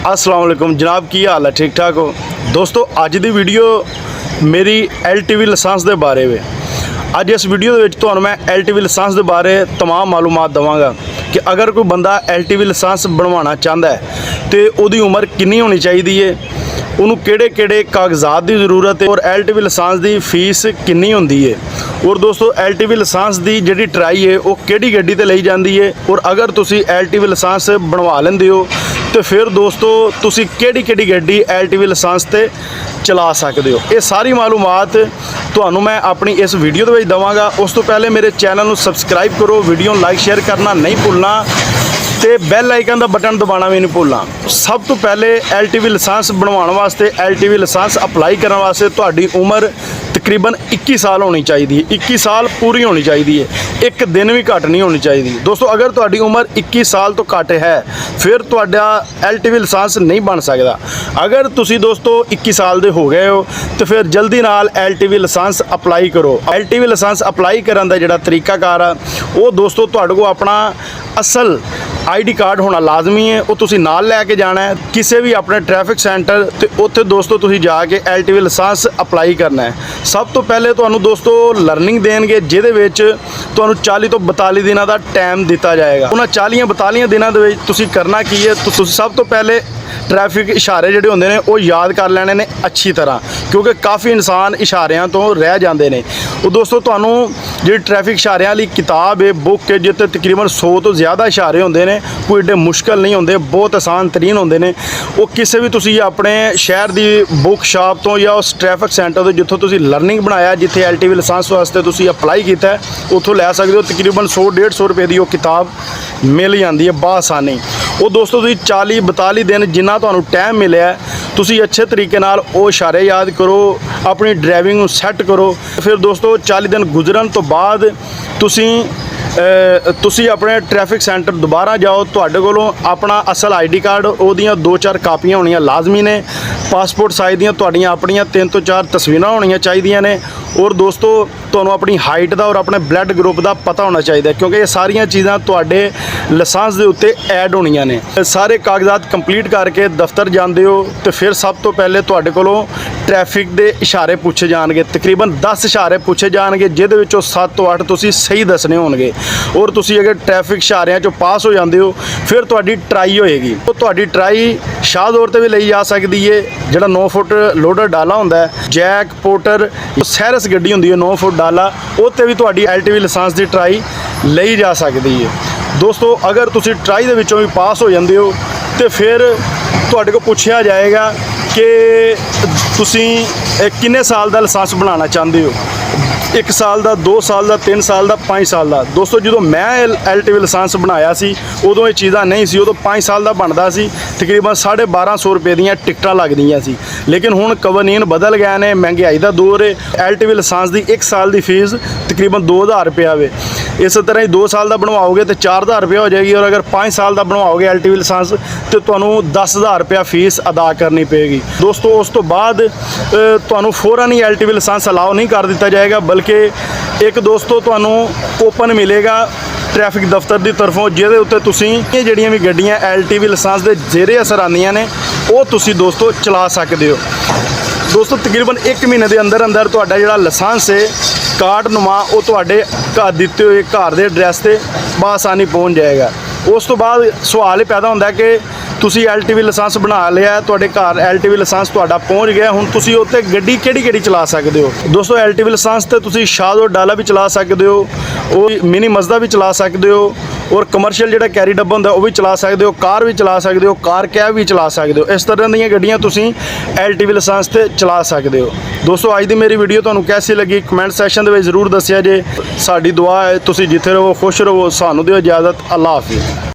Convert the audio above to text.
अस्सलाम वालेकुम जनाब, की हाल है? ठीक ठाक हो दोस्तों। अज की वीडियो मेरी LTV लाइसेंस के बारे में। अज इस वीडियो के तुहानू मैं LTV लाइसेंस के बारे तमाम मालूमात देवांगा कि अगर कोई बंदा LTV लाइसेंस बनवाना चाहता है तो उसकी उम्र कितनी होनी चाहिए है, उन्होंने किहड़े-किहड़े कागजात की जरूरत है और LTV लाइसेंस की फीस कितनी होंदी है। और दोस्तों LTV लाइसेंस की जिहड़ी ट्राई है वो किहड़ी गड्डी ते लई जांदी है और अगर तुसी LTV लाइसेंस बनवा लेंदे हो तो फिर दोस्तों तुसी किहड़ी-किहड़ी गड्डी LTV लाइसेंस ते चला सकते हो। ये सारी मालूमात तुहानू मैं अपनी इस वीडियो के देवांगा। उस तो पहले मेरे चैनल को सबसक्राइब करो, वीडियो लाइक शेयर करना नहीं भूलना तो बैल आइकन का बटन दबाना भी नहीं भूलना। सब तो पहले LTV लाइसेंस बनवाने वास्ते LTV लाइसेंस अप्लाई करने वास्ते तुहाडी उम्र तकरीबन 21 साल होनी चाहिए। 21 साल पूरी होनी चाहिए, एक दिन भी घट नहीं होनी चाहिए। दोस्तों अगर तुहाडी उम्र 21 साल तो घट है फिर तुहाडा LTV लाइसेंस नहीं बन सकता। अगर तुसी दोस्तों 21 साल दे हो गए हो तो फिर जल्दी नाल LTV लाइसेंस अप्लाई करो। LTV लाइसेंस अप्लाई करने का जिहड़ा तरीकाकार आ वो दोस्तों तुहाडे कोल अपना असल ID कार्ड होना लाजमी है, वो तुसी नाल लैके जाना है किसी भी अपने ट्रैफिक सेंटर तो उत्थे दोस्तों तुसी जाके LTV लाइसेंस अप्लाई करना है। सब तो पहले तुहानू दोस्तों लर्निंग देंगे जिहदे विच तुहानू 40 तो 42 दिनों का टाइम दिता जाएगा। उन्होंने 40-42 दिनों दे विच तुसी करना की है, तो तुसी सब तो पहले ट्रैफिक इशारे जिहड़े होंदे ने वो याद कर लेने ने अच्छी तरह, क्योंकि काफ़ी इंसान इशारियां तो रह जाते हैं। वो दोस्तों तुहानू जी ट्रैफिक इशारियां वाली किताब है, बुक है, जिते तकरीबन 100 तो ज़्यादा इशारे होंदे ने, कोई एडे मुश्किल नहीं होंदे, बहुत आसान तरीन होंदे ने। वो किसी भी तुसी अपने शहर की बुक शॉप तो या उस ट्रैफिक सेंटर तो जिथों तुसी लर्निंग बनाया, जिथे LTV लाइसेंस वास्ते तुसी अप्लाई किया है उत्थों लै सकते हो। तकरीबन 100-150 रुपए की वो किताब मिल जाती है बासानी। वो दोस्तों तुसी 40-42 दिन जिन्ना तुहानू टाइम मिले तुसी अच्छे तरीके नाल वो इशारे याद करो, अपनी ड्राइविंग सैट करो। फिर दोस्तों 40 दिन गुजरन तो बाद तुसी अपने ट्रैफिक सेंटर दोबारा जाओ, तुहाडे कोलों अपना असल ID कार्ड ओदियां 2-4 कापियां होनियां लाजमी ने, पासपोर्ट साइज़ दियां तुहाडियां अपनियां 3 तो 4 तस्वीरां होनियां चाहिए ने। और दोस्तों तुहानू अपनी हाइट का और अपने ब्लड ग्रुप का पता होना चाहिए, क्योंकि ये सारियां चीज़ां तुहाडे लाइसेंस के उत्ते ऐड होनियां ने। सारे कागजात कंप्लीट करके दफ्तर जाते हो तो फिर सब तो पहले तुहाडे कोलों ट्रैफिक के इशारे पूछे जाएंगे। तकरीबन 10 इशारे पूछे जाएंगे, जिहदे विचों 7 तो 8 तुसी सही दसने होणगे। और तुसी अगर ट्रैफिक इशारियां चों पास हो जाते हो फिर तुहाडी ट्राई होएगी। तो तुहाडी ट्राई शाहदौर ते भी लई जा सकती है, जिहड़ा 9 फुट लोडर डाला होंदा है, जैक पोर्टर सैरस गड्डी होंदी है 9 फुट डाला, उत्ते भी तुहाडी LTV लाइसेंस की ट्राई लई जा सकती है। दोस्तों अगर तुसी ट्राई दे विचों भी पास हो जाते हो तो फिर तुहाडे को पूछा जाएगा कि तुसी किन्ने साल का लाइसेंस बनाना चाहते हो, 1 साल का, 2 साल का, 3 साल का, 5 साल का। दोस्तों जो मैं LTV लाइसेंस बनाया सी उदों ये चीज़ां नहीं सी, उदों 5 साल का बनता सी, तकरीबन 1250 रुपए दी टिकटां लगदियां सी। लेकिन हुण कवानीन बदल गए ने, महंगाई का दौर है। LTV लाइसेंस की 1 साल की फीस तकरीबन 2000 रुपया वे। इस तरह ही 2 साल का बनवाओगे तो 4000 रुपया हो जाएगी, और अगर 5 साल का बनवाओगे LTV लाइसेंस तो तुहानू 10,000 रुपया फीस अदा करनी पेगी। दोस्तों उस तो बाद तुहानू फौरन ही LTV लाइसेंस अलाउ नहीं कर दिता जाएगा, बल्कि एक दोस्तों तुहानू ओपन मिलेगा ट्रैफिक दफ्तर की तरफों, जिहदे उत्ते तुसीं जिहड़ियां भी गड्डियां LTV लाइसेंस के जेरे असर आंदियां ने वो तुसीं दोस्तों चला सकते हो। दोस्तों तकरीबन 1 महीने के अंदर अंदर तुहाडा जिहड़ा लाइसेंस है कार्ड नुमा वो तुहाडे घर दिते हुए घर के एड्रैस से बासानी पहुँच जाएगा। उस तो बाद सवाल ही पैदा होंदा है कि तुसी LTV लाइसेंस बना लिया, तुहाडे घर LTV लाइसेंस तुहाडा पहुँच गया, हुण तुसी उत्ते गड्डी किहड़ी चला सकते हो। दोस्तों LTV लाइसेंस ते तुसी शाहदौर डाला भी चला सकते हो, और मिनी मजदा भी चला सकते हो, और कमर्शियल जिहड़ा कैरी डब्बा होंदा वो भी चला सकते हो, कार भी चला सकते हो, कार कैब भी चला सकते हो। इस तरह दी गड्डियां तुसी LTV लाइसेंस ते चला सकते हो। दोस्तों अज दी मेरी वीडियो तुहानू कैसी लगी कमेंट सैक्शन दे विच जरूर दस्सिया जे। साडी दुआ है तुसी जिथे रहो खुश रहो। सानू दिओ इजाज़त। अल्लाह हाफिज़।